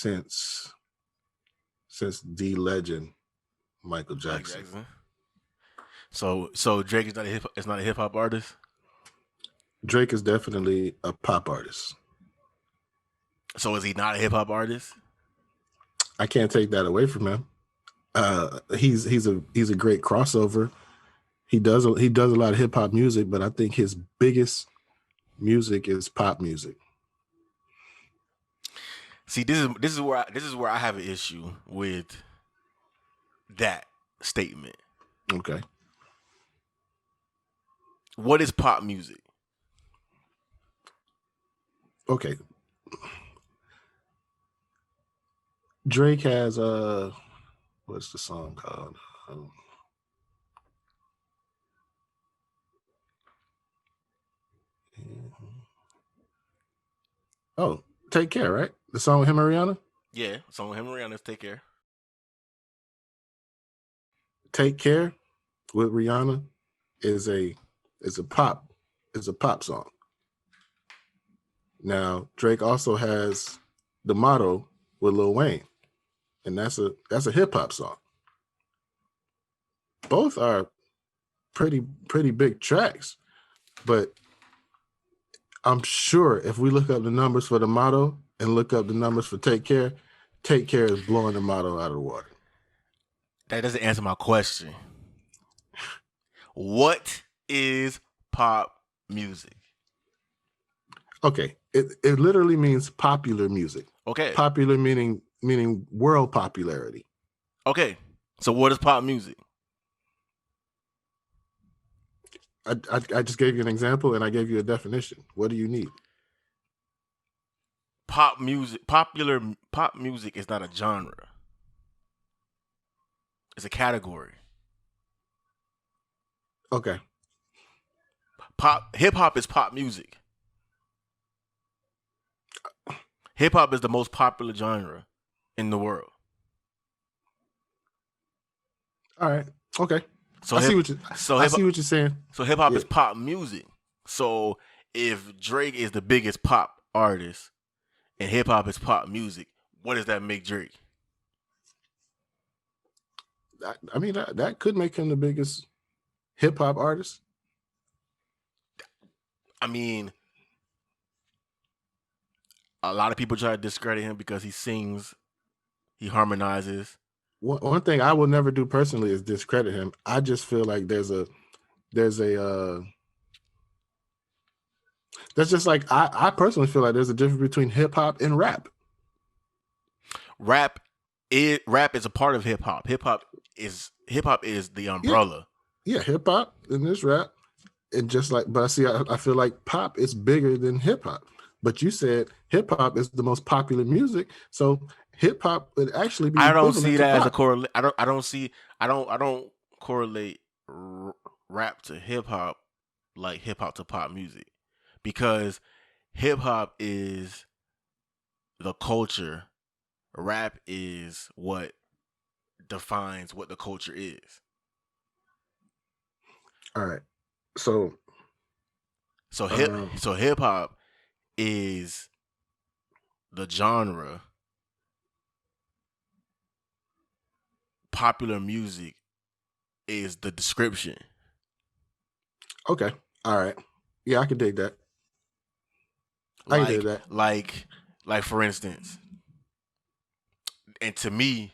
since the legend Michael Mike Jackson. Jackson. So Drake is not a hip hop artist. Drake is definitely a pop artist. So is he not a hip hop artist? I can't take that away from him. He's a great crossover. He does a lot of hip hop music, but I think his biggest music is pop music. See, this is where I have an issue with that statement. Okay. What is pop music? Okay. Drake has what's the song called? Oh, Take Care, right? The song with him and Rihanna? Yeah, song with him and Rihanna's Take Care. Take Care with Rihanna is a pop song. Now, Drake also has The Motto with Lil Wayne, and that's a hip hop song. Both are pretty big tracks, but I'm sure if we look up the numbers for The Motto and look up the numbers for Take Care is blowing The Motto out of the water. That doesn't answer my question. What is pop music? Okay, it literally means popular music. Okay. Popular meaning world popularity. Okay. So what is pop music? I just gave you an example and I gave you a definition. What do you need? Popular pop music is not a genre. It's a category. Okay. Hip hop is pop music. Hip hop is the most popular genre in the world. All right. Okay. So I see what you're saying. So hip hop is pop music. So if Drake is the biggest pop artist and hip hop is pop music, what does that make Drake? I mean, that could make him the biggest hip hop artist. I mean, a lot of people try to discredit him because he sings, he harmonizes. One thing I will never do personally is discredit him. I just feel like that's just like I personally feel like there's a difference between hip hop and rap. Rap is a part of hip hop. Hip hop is the umbrella. Yeah, hip hop and this rap, and just like, but I feel like pop is bigger than hip hop. But you said hip hop is the most popular music, so hip hop would actually be. I don't see that as a correlate. I don't correlate rap to hip hop like hip hop to pop music, because hip hop is the culture. Rap is what defines what the culture is. All right. So hip hop is the genre. Popular music is the description. Okay. All right. Yeah, I can dig that. I can dig that. Like for instance, and to me,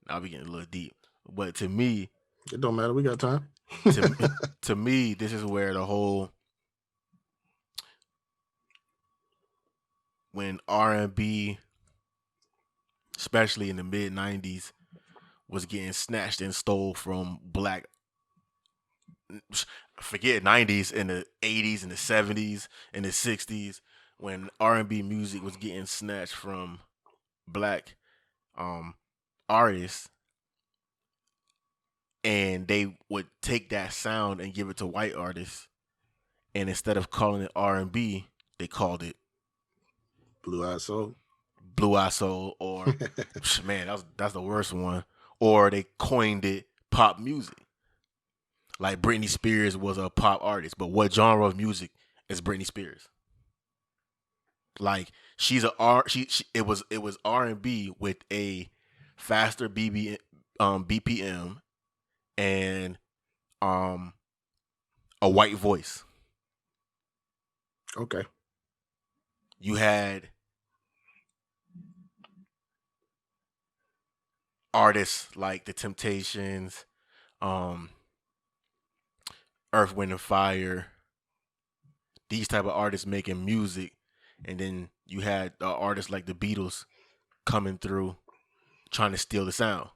I'll be getting a little deep, but to me, it don't matter. We got time. to me, this is where the whole when R&B, especially in the mid 90s, was getting snatched and stole from black, forget 90s, in the 80s and the 70s and the 60s, when R&B music was getting snatched from black artists, and they would take that sound and give it to white artists, and instead of calling it R&B, they called it Blue-Eyed Soul, or man, that's the worst one. Or they coined it pop music. Like Britney Spears was a pop artist, but what genre of music is Britney Spears? Like she's a R. She it was R&B with a faster BPM and um a white voice. Okay. You had artists like The Temptations, um, Earth, Wind and Fire, these type of artists making music, and then you had artists like the Beatles coming through trying to steal the sound.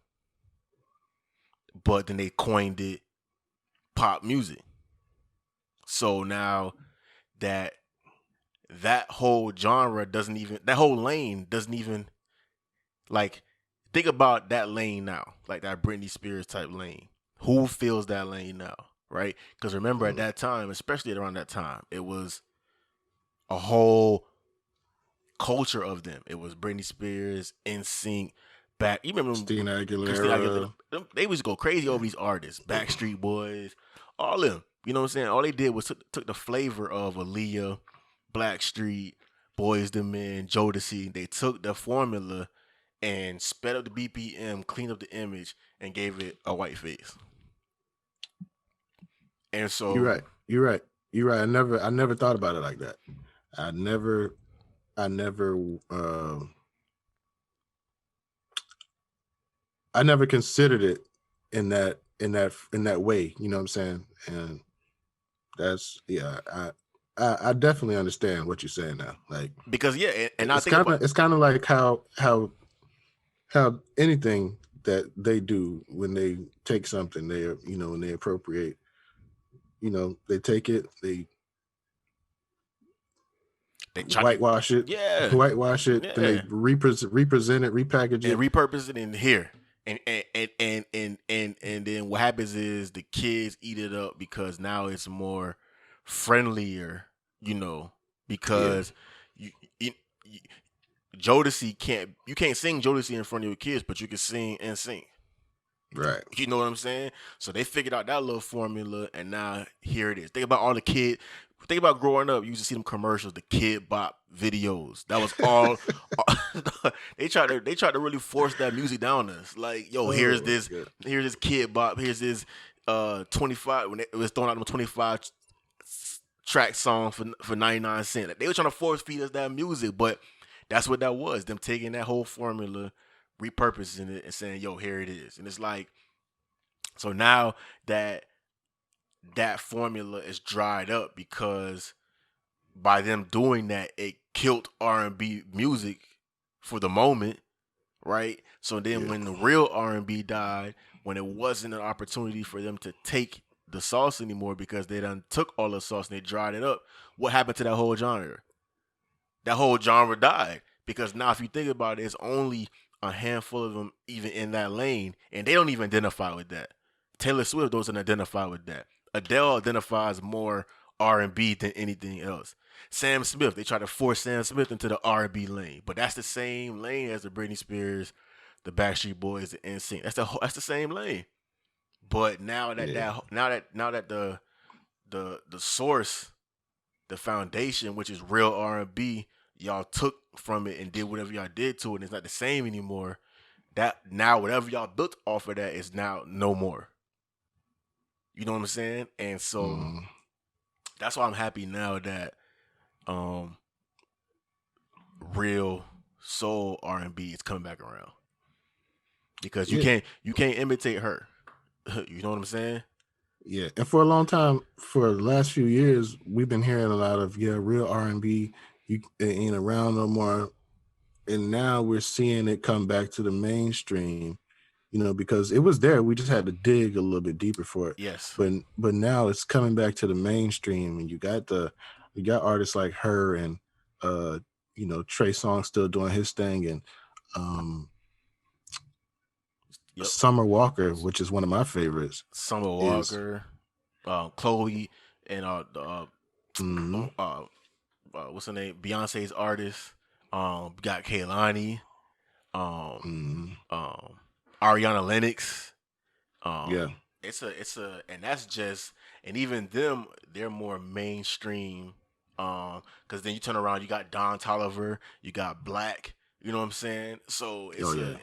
But then they coined it pop music. So now that whole genre doesn't even, that whole lane doesn't even, like, think about that lane now, like that Britney Spears type lane. Who fills that lane now, right? Because remember at that time, especially around that time, it was a whole culture of them. It was Britney Spears, NSYNC, back. You remember Christina Christina Aguilera. Aguilera? They used to go crazy over these artists, Backstreet Boys, all of them. You know what I'm saying? All they did was took the flavor of Aaliyah, Blackstreet, Boys the Men, Jodeci. They took the formula and sped up the BPM, cleaned up the image, and gave it a white face. And so You're right. You're right. You're right. I never thought about it like that. I never I never considered it in that way. You know what I'm saying? And that's I definitely understand what you're saying now. Like because and I it's think kind of about it's kind of like how anything that they do when they take something they when they appropriate, they take it, they whitewash it, yeah, then they yeah, represent it, repackage and it. repurpose it in here. And then what happens is the kids eat it up because now it's more friendlier, because you, you, you Jodeci you can't sing Jodeci in front of your kids, but you can sing and sing. Right. You know what I'm saying? So they figured out that little formula, and now here it is. Think about all the kid. Think about growing up. You used to see them commercials, the Kid Bop videos. That was all. They tried to really force that music down us. Like, yo, here's this Kid Bop. Here's this 25 when it was throwing out them 25 track song for 99 cents. Like, they were trying to force feed us that music, but that's what that was. Them taking that whole formula, repurposing it, and saying, yo, here it is. And it's like, so now that formula is dried up because by them doing that, it killed R&B music for the moment, right? So then when the real R&B died, when it wasn't an opportunity for them to take the sauce anymore because they done took all the sauce and they dried it up, what happened to that whole genre? That whole genre died because now if you think about it, it's only a handful of them even in that lane, and they don't even identify with that. Taylor Swift doesn't identify with that. Adele identifies more R&B than anything else. Sam Smith, they try to force Sam Smith into the R&B lane, but that's the same lane as the Britney Spears, the Backstreet Boys, the NSYNC. That's the same lane. But now that the source, the foundation, which is real R&B, y'all took from it and did whatever y'all did to it, and it's not the same anymore. That now whatever y'all built off of that is now no more. You know what I'm saying? And so that's why I'm happy now that real soul R&B is coming back around. Because you can't imitate her. You know what I'm saying? Yeah, and for a long time, for the last few years, we've been hearing a lot of real R&B. You ain't around no more, and now we're seeing it come back to the mainstream. Because it was there, we just had to dig a little bit deeper for it. Yes, but now it's coming back to the mainstream, and you got artists like her and Trey Songz still doing his thing, and Summer Walker, which is one of my favorites. Summer Walker, Chloe, and what's her name? Beyonce's artist. Got Kehlani, Ariana Lennox. It's a, and that's just, and even them, they're more mainstream Because then you turn around, you got Don Tolliver, you got Black. You know what I'm saying? So Oh yeah.